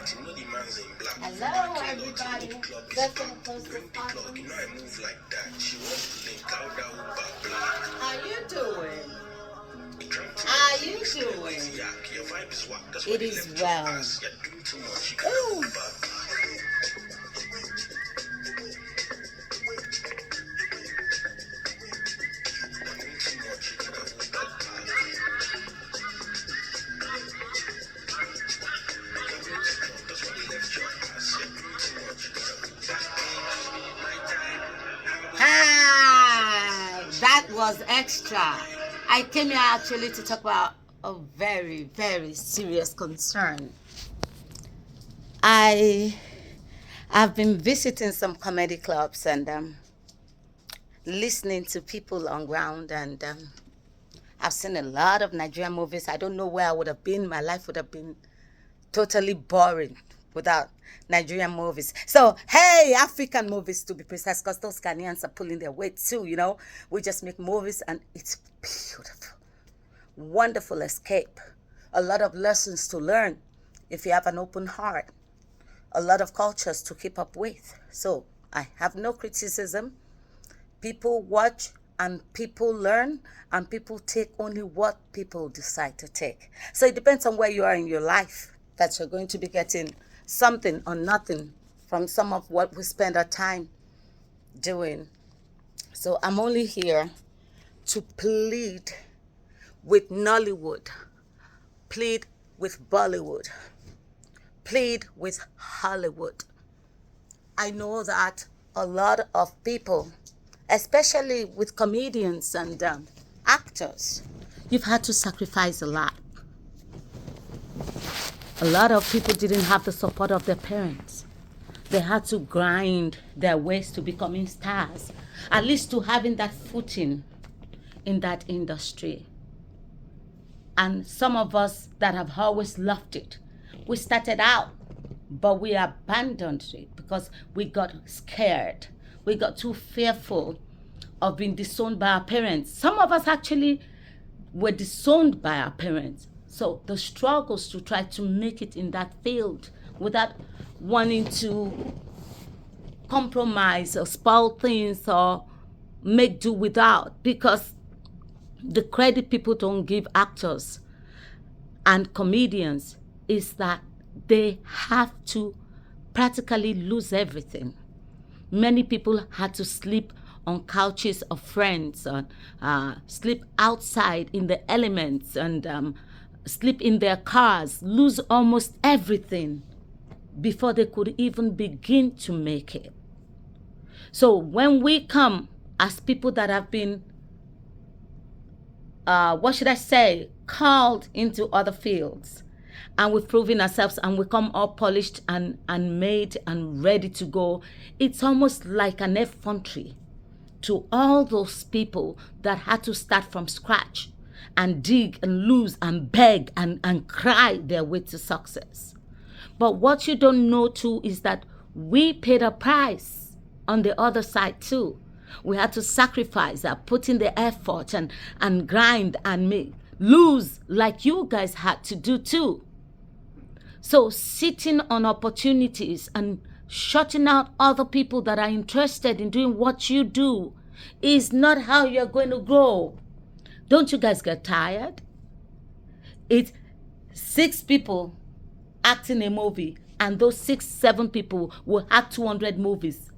light. You know the man's in black. Hello, everybody. Welcome to the plug. You know I move like that. She wants to link out that Uber black. How you doing? How you doing? Your vibe is what? That's it is well. You're doing too much. Ooh. That was extra. I came here actually to talk about a very, very serious concern. I've been visiting some comedy clubs and listening to people on ground, and I've seen a lot of Nigerian movies. I don't know where I would have been. My life would have been totally boring without Nigerian movies. So, hey, African movies to be precise, because those Ghanaians are pulling their weight too, you know. We just make movies and it's beautiful. Wonderful escape. A lot of lessons to learn if you have an open heart. A lot of cultures to keep up with. So, I have no criticism. People watch and people learn, and people take only what people decide to take. So it depends on where you are in your life that you're going to be getting something or nothing from some of what we spend our time doing. So I'm only here to plead with Nollywood, plead with Bollywood, plead with Hollywood. I know that a lot of people, especially with comedians and actors, you've had to sacrifice a lot. A lot of people didn't have the support of their parents. They had to grind their ways to becoming stars, at least to having that footing in that industry. And some of us that have always loved it, we started out, but we abandoned it because we got scared. We got too fearful of being disowned by our parents. Some of us actually were disowned by our parents. So the struggles to try to make it in that field without wanting to compromise or spoil things or make do without, because the credit people don't give actors and comedians is that they have to practically lose everything. Many people had to sleep on couches of friends, sleep outside in the elements, and sleep in their cars, lose almost everything before they could even begin to make it. So when we come as people that have been, called into other fields, and we've proven ourselves and we come all polished and made and ready to go, it's almost like an effrontery to all those people that had to start from scratch and dig and lose and beg and cry their way to success. But what you don't know too is that we paid a price on the other side too. We had to sacrifice, put in the effort and grind and lose like you guys had to do too. So sitting on opportunities and shutting out other people that are interested in doing what you do is not how you're going to grow. Don't you guys get tired? It's 6 people acting a movie, and those 6-7 people will act 200 movies.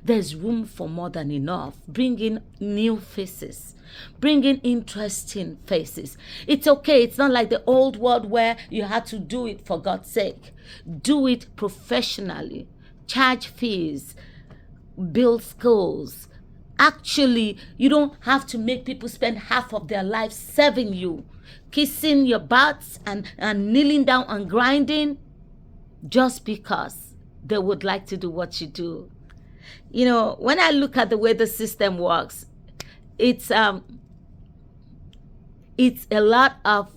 There's room for more than enough. Bring in new faces. Bring in interesting faces. It's okay. It's not like the old world where you had to do it for God's sake. Do it professionally. Charge fees. Build skills. Actually, you don't have to make people spend half of their life serving you, kissing your butts and kneeling down and grinding just because they would like to do what you do. You know, when I look at the way the system works, it's a lot of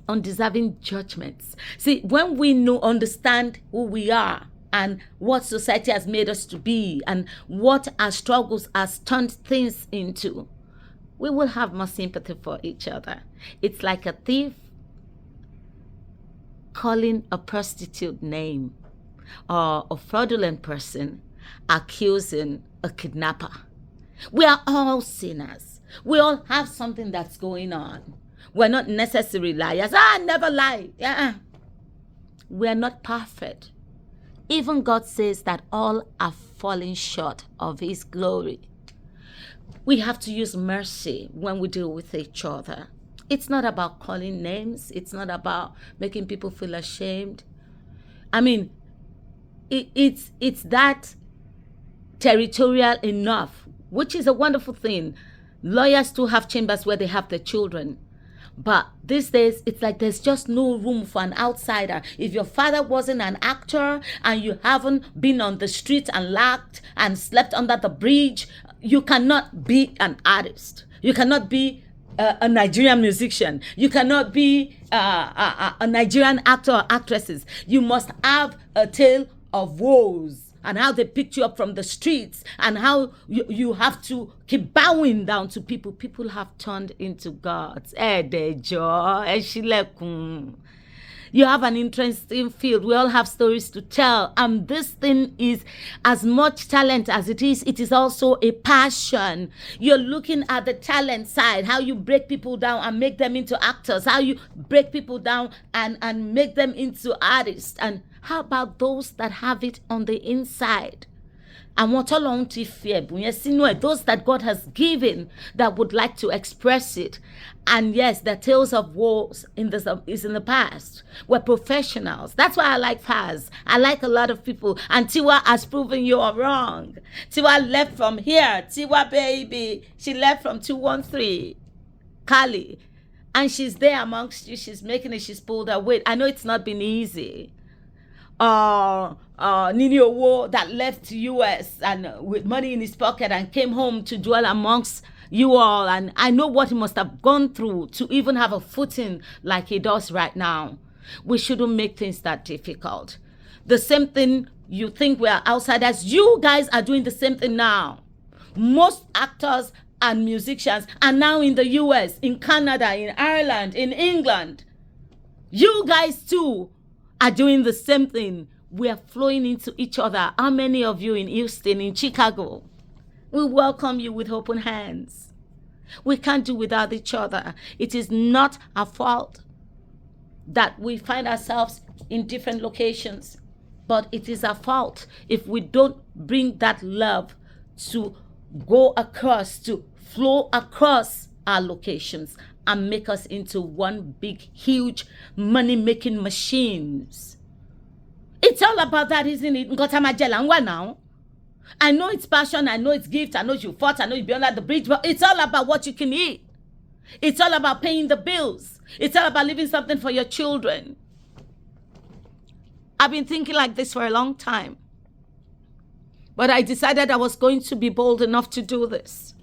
undeserving judgments. See, when we understand who we are and what society has made us to be and what our struggles has turned things into, we will have more sympathy for each other. It's like a thief calling a prostitute name or a fraudulent person accusing a kidnapper. We are all sinners. We all have something that's going on. We're not necessarily liars. I never lie. Yeah. We're not perfect. Even God says that all are falling short of his glory. We have to use mercy when we deal with each other. It's not about calling names. It's not about making people feel ashamed. I mean, it's that territorial enough, which is a wonderful thing. Lawyers too have chambers where they have their children. But these days, it's like there's just no room for an outsider. If your father wasn't an actor and you haven't been on the street and laughed and slept under the bridge, you cannot be an artist. You cannot be a Nigerian musician. You cannot be a Nigerian actor or actresses. You must have a tale of woes and how they picked you up from the streets and how you have to keep bowing down to people. People have turned into gods. You have an interesting field. We all have stories to tell. And this thing is as much talent as it is also a passion. You're looking at the talent side, how you break people down and make them into actors, how you break people down and make them into artists. And how about those that have it on the inside? And what along to fear, those that God has given that would like to express it. And yes, the tales of woes is in the past. We're professionals. That's why I like Faz. I like a lot of people. And Tiwa has proven you are wrong. Tiwa left from here. Tiwa baby. She left from 213. Kali. And she's there amongst you. She's making it. She's pulled her weight. I know it's not been easy. Nini Owo that left US and with money in his pocket and came home to dwell amongst you all. And I know what he must have gone through to even have a footing like he does right now. We shouldn't make things that difficult. The same thing you think we are outsiders, you guys are doing the same thing now. Most actors and musicians are now in the US, in Canada, in Ireland, in England. You guys too are doing the same thing. We are flowing into each other. How many of you in Houston, in Chicago? We welcome you with open hands. We can't do without each other. It is not our fault that we find ourselves in different locations, but it is our fault if we don't bring that love to go across, to flow across our locations and make us into one big, huge money-making machines. It's all about that, isn't it? Now. I know it's passion, I know it's gift, I know you fought, I know you be under the bridge, but it's all about what you can eat. It's all about paying the bills. It's all about leaving something for your children. I've been thinking like this for a long time, but I decided I was going to be bold enough to do this.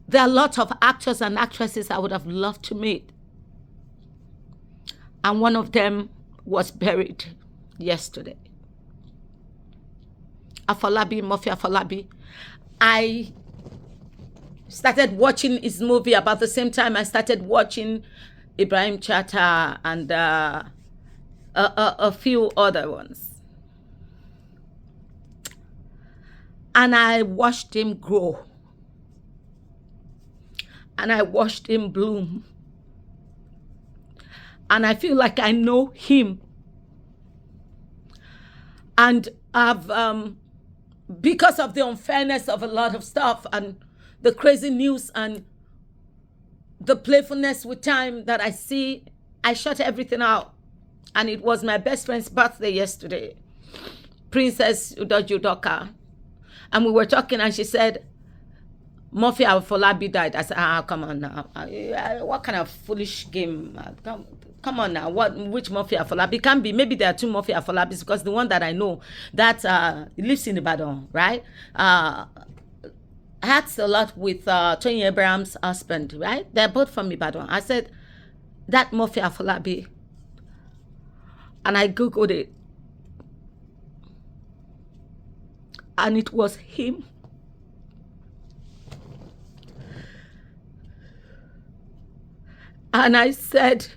There are a lot of actors and actresses I would have loved to meet. And one of them was buried yesterday. Mirphy Afolabi. I started watching his movie about the same time I started watching Ibrahim Chata and a few other ones. And I watched him grow. And I watched him bloom. And I feel like I know him. And I've, because of the unfairness of a lot of stuff and the crazy news and the playfulness with time that I see, I shut everything out. And it was my best friend's birthday yesterday, Princess Udojudoka. And we were talking and she said, Mirphy Afolabi died. I said, come on now. What kind of foolish game? Come on now. Which Mirphy Afolabi? Can be. Maybe there are two Mirphy Afolabis because the one that I know that lives in Ibadan, right? Had a lot with Tony Abraham's husband, right? They're both from Ibadan. I said, that Mirphy Afolabi. And I Googled it. And it was him. And I said,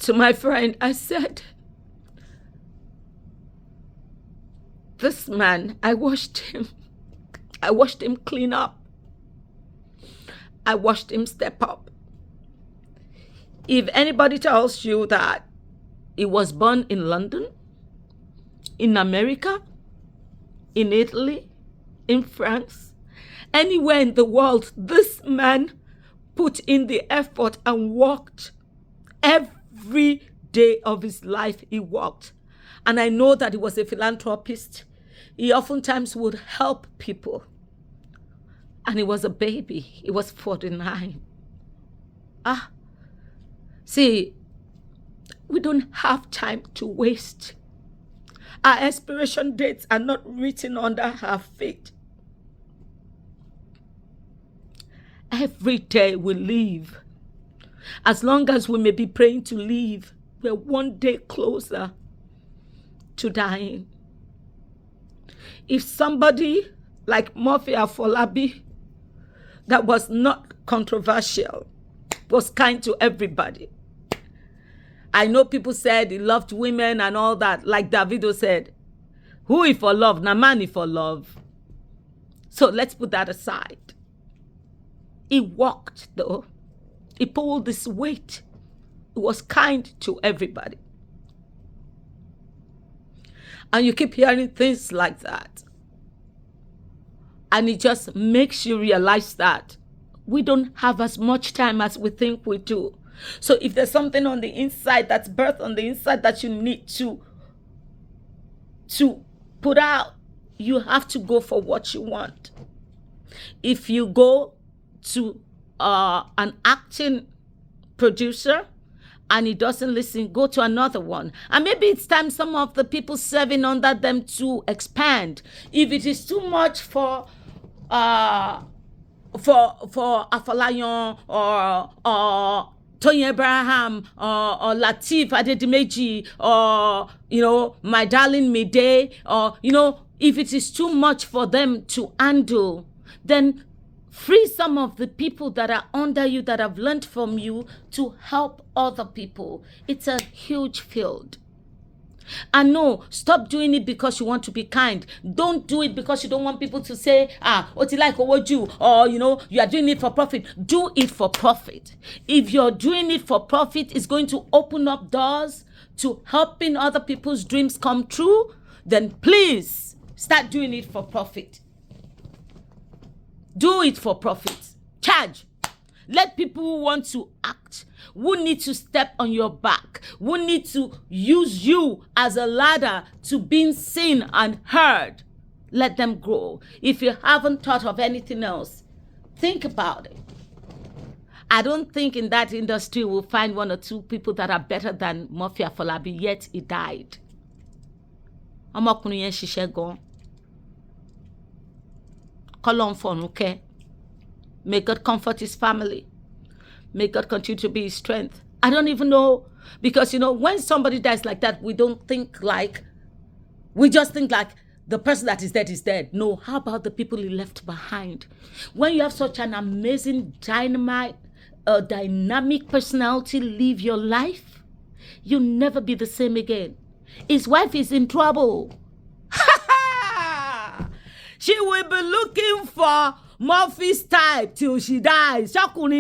to my friend, I said, this man, I watched him clean up. I watched him step up. If anybody tells you that he was born in London, in America, in Italy, in France, anywhere in the world, this man put in the effort and worked. Every day of his life he worked. And I know that he was a philanthropist. He oftentimes would help people. And he was a baby. He was 49. See, we don't have time to waste. Our expiration dates are not written under our feet. Every day we live. As long as we may be praying to live, we're one day closer to dying. If somebody like Mirphy Afolabi, that was not controversial, was kind to everybody. I know people said he loved women and all that, like Davido said, who is for love? Na man is for love. So let's put that aside. He walked though. He pulled this weight. He was kind to everybody. And you keep hearing things like that. And it just makes you realize that we don't have as much time as we think we do. So if there's something on the inside that's birthed on the inside that you need to put out, you have to go for what you want. If you go to an acting producer and he doesn't listen, go to another one. And maybe it's time some of the people serving under them to expand. If it is too much for Afolayan or Tony Abraham or Latif Adedimeji or, my darling Midday, or, if it is too much for them to handle, then free some of the people that are under you, that have learned from you, to help other people. It's a huge field. And no, stop doing it because you want to be kind. Don't do it because you don't want people to say, what you like or what you, or, you are doing it for profit. Do it for profit. If you're doing it for profit, it's going to open up doors to helping other people's dreams come true. Then please start doing it for profit. Do it for profit. Charge. Let people who want to act, who need to step on your back, who need to use you as a ladder to being seen and heard, let them grow. If you haven't thought of anything else, think about it. I don't think in that industry we'll find one or two people that are better than Mirphy Afolabi, yet he died. Ọmọkùnrin yẹn ṣiṣẹ́ gan. Kọ́lọ́run fọ̀run kẹ́. May God comfort his family. May God continue to be his strength. I don't even know, because, when somebody dies like that, we just think like the person that is dead. No, how about the people he left behind? When you have such an amazing, dynamic personality leave your life, you'll never be the same again. His wife is in trouble. She will be looking for Mirphy's type till she dies. Don't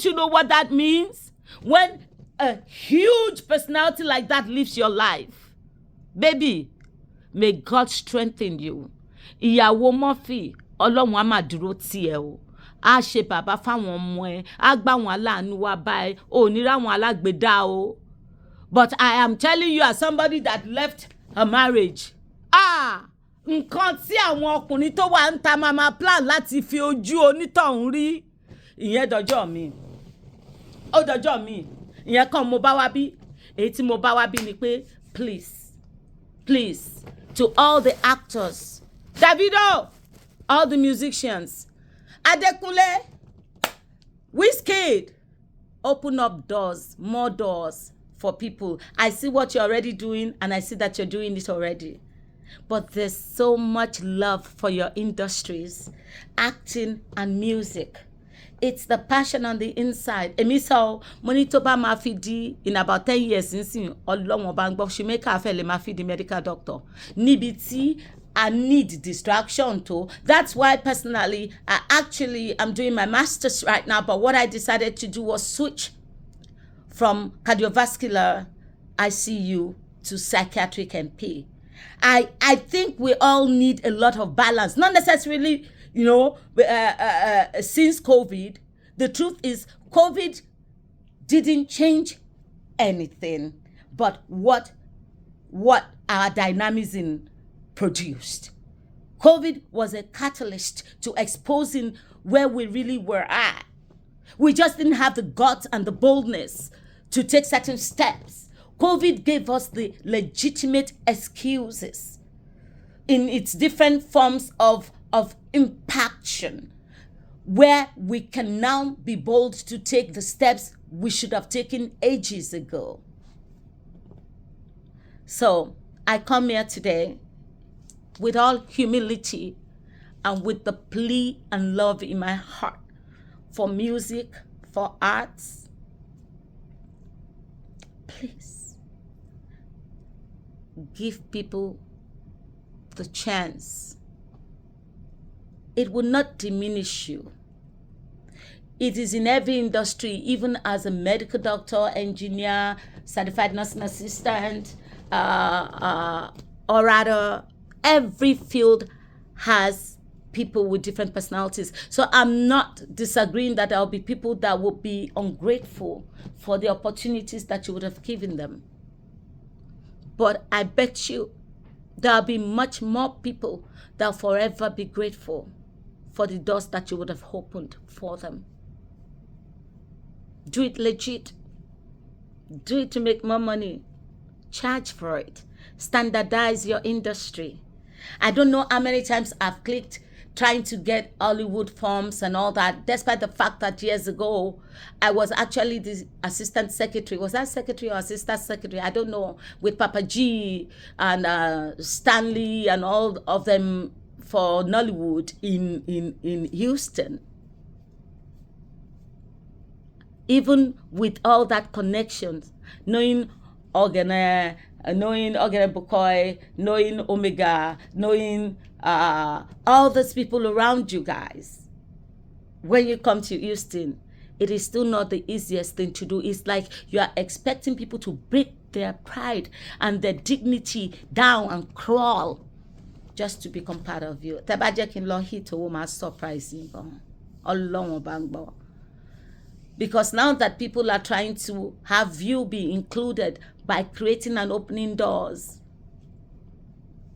you know what that means? When a huge personality like that leaves your life, baby, may God strengthen you. Ìyàwó Mirphy, Ọlọ́run á máa dúró tì ẹ́ o. Á ṣe bàbá fáwọn ọmọ ẹ̀, á gbà wọn aláàánú wá báyìí, ò ní rá wọn alágbèdá o. But I am telling you, as somebody that left her marriage, nǹkan tí àwọn ọkùnrin tó wà ń ta máa plan láti fi ojú onítọ̀hún rí, ìyẹn dọjọ́ mi. Ó dọjọ́ mi. Ìyẹn kan mo bá wá bí. Èyí tí mo bá wá bí ni pé, please, to all the actors, Davido, all the musicians, Adekunle, Wizkid, open up doors, more doors for people. I see what you're already doing, and I see that you're doing it already. But there's so much love for your industries, acting and music. It's the passion on the inside. Èmi sọ mo ní tó bá máa fi di in about 10 years nísìn Ọlọ́run bá ń gbọ́ ṣe make fẹ́ lè máa fi di medical doctor. Níbi tí I need distraction too. That's why personally I'm doing my master's right now, but what I decided to do was switch from cardiovascular ICU to psychiatric MP. I think we all need a lot of balance, not necessarily, since COVID. The truth is COVID didn't change anything but what our dynamism produced. COVID was a catalyst to exposing where we really were at. We just didn't have the guts and the boldness to take certain steps. COVID gave us the legitimate excuses in its different forms of impaction, where we can now be bold to take the steps we should have taken ages ago. So I come here today with all humility and with the plea and love in my heart for music, for arts. Please give people the chance. It will not diminish you. It is in every industry, even as a medical doctor, engineer, certified nursing assistant, orator. Every field has people with different personalities. So I'm not disagreeing that there will be people that will be ungrateful for the opportunities that you would have given them. But I bet you there'll be much more people that'll forever be grateful for the doors that you would have opened for them. Do it legit. Do it to make more money. Charge for it. Standardize your industry. I don't know how many times I've clicked trying to get Hollywood forms and all that, despite the fact that years ago, I was actually the assistant secretary. Was that secretary or assistant secretary? I don't know. With Papa G and Stanley and all of them for Nollywood in Houston. Even with all that connections, knowing Ogene, knowing Ogene Bukoy, knowing Omega, knowing all those people around you guys. When you come to Houston, it is still not the easiest thing to do. It's like you are expecting people to break their pride and their dignity down and crawl just to become part of you. Because now that people are trying to have you be included by creating and opening doors,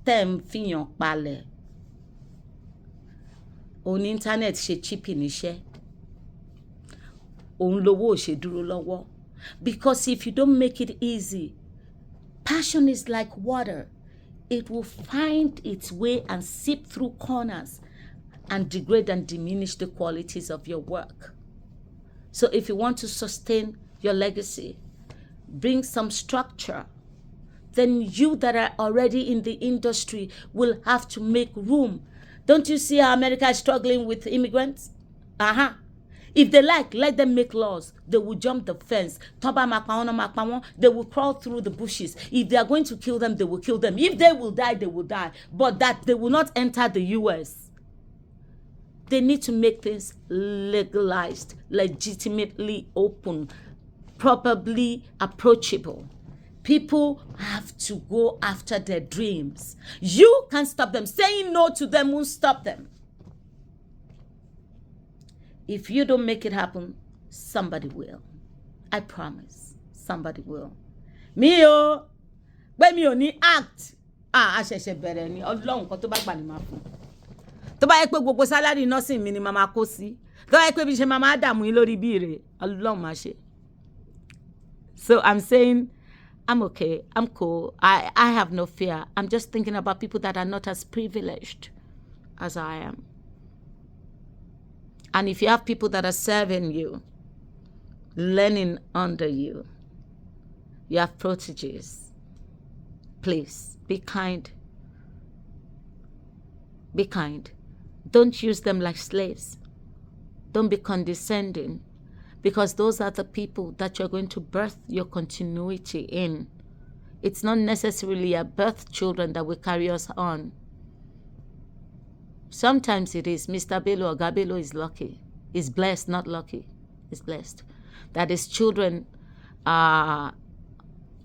them fiyan pale. On internet she cheap iṣẹ́. On lówó ṣe dúró lọ́wọ́. Because if you don't make it easy, passion is like water. It will find its way and seep through corners and degrade and diminish the qualities of your work. So if you want to sustain your legacy, bring some structure, then you that are already in the industry will have to make room. Don't you see how America is struggling with immigrants? If they like, let them make laws. They will jump the fence. They will crawl through the bushes. If they are going to kill them, they will kill them. If they will die, they will die. But that they will not enter the US. They need to make things legalized, legitimately open, properly approachable. People have to go after their dreams. You can't stop them. Saying no to them won't stop them. If you don't make it happen, somebody will. I promise. Somebody will. Mio, when me only act. I ṣẹ̀ṣẹ̀ bẹ̀rẹ̀ ni Ọlọ́run kan tó bá gbà ní máa fún. Tó bá yẹ pé gbogbo salary nursing mi ni mama kó sí. Tó bá yẹ pé bí ṣe mama dààmú yín lórí bí rẹ̀, Ọlọ́run máa ṣe. So I'm saying I'm okay. I'm cool. I have no fear. I'm just thinking about people that are not as privileged as I am. And if you have people that are serving you, learning under you, you have proteges, please be kind. Be kind. Don't use them like slaves. Don't be condescending, because those are the people that you're going to birth your continuity in. It's not necessarily your birth children that will carry us on. Sometimes it is. Mr. Bello or Gabelo is lucky. Is blessed, not lucky. Is blessed. That his children are...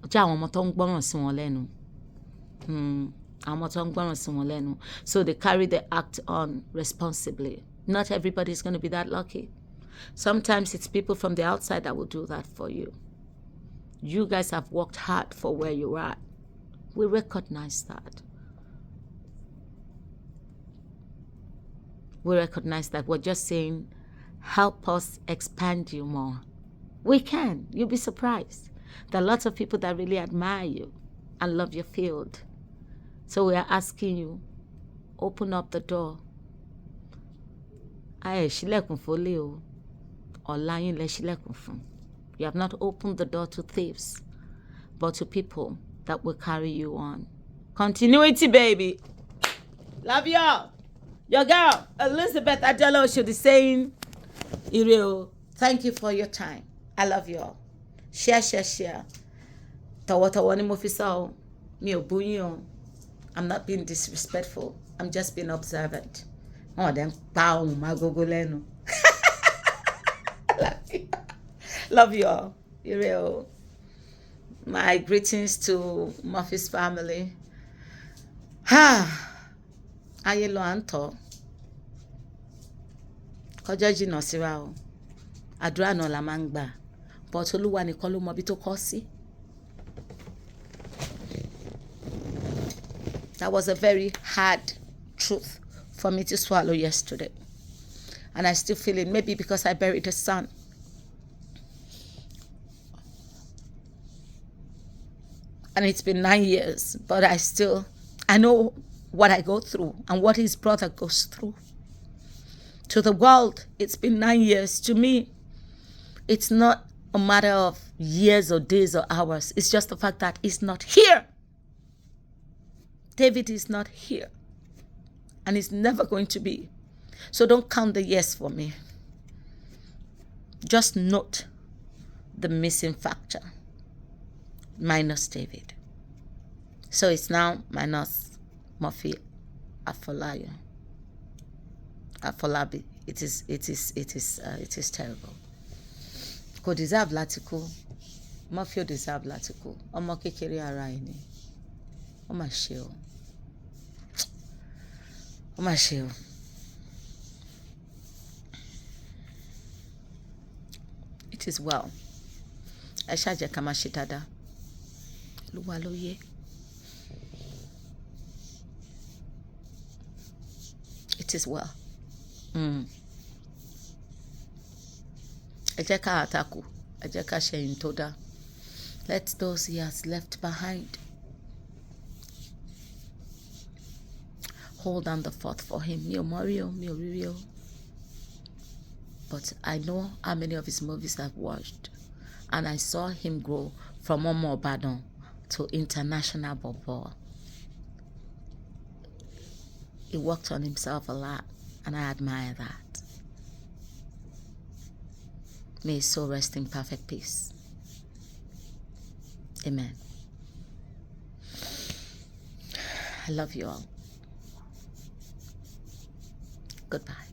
So they carry the act on responsibly. Not everybody is going to be that lucky. Sometimes it's people from the outside that will do that for you. You guys have worked hard for where you are. We recognize that. We recognize that. We're just saying, help us expand you more. We can. You'll be surprised. There are lots of people that really admire you and love your field. So we are asking you, open up the door. You have not opened the door to thieves, but to people that will carry you on. Continuity, baby. Love y'all. Your girl, Elizabeth Adeola Oshodi saying, Ireo, thank you for your time. I love you all. Share. I'm not being disrespectful. I'm just being observant. Oh, then, love you all. Ireo. My greetings to Mirphy's family. Ayé lọ à ń tọ́ kọjá jìnnà síra o àdúrà náà la máa ń gbà but Olúwa nìkan ló mọ bí tó kọ́ sí. That was a very hard truth for me to swallow yesterday, and I still feel it, maybe because I buried a son. And it's been 9 years, but I know what I go through and what his brother goes through. To the world, it's been 9 years. To me, it's not a matter of years or days or hours. It's just the fact that he's not here. David is not here. And he's never going to be. So don't count the years for me. Just note the missing factor. Minus David. So it's now minus Mirphy Afolabi. It is terrible. Kò deserve láti kú. Mirphy deserve láti kú. Ọmọ kékeré ara ẹni. Ó mà ṣe o. Ó mà ṣe o. It is well. Ẹ ṣáà jẹ́ ká máa ṣe dáadáa. Olúwa ló yé. It is well. Ẹ jẹ́ ká àtakò. Ẹ jẹ́ ká ṣe ìyìn tó dáa. Let those he has left behind hold down the fort for him. Mi ò mọ̀ rí o, mi ò rí rí o. But I know how many of his movies I've watched. And I saw him grow from Omo Ibadan to international bobo. He worked on himself a lot, and I admire that. May his soul rest in perfect peace. Amen. I love you all. Goodbye.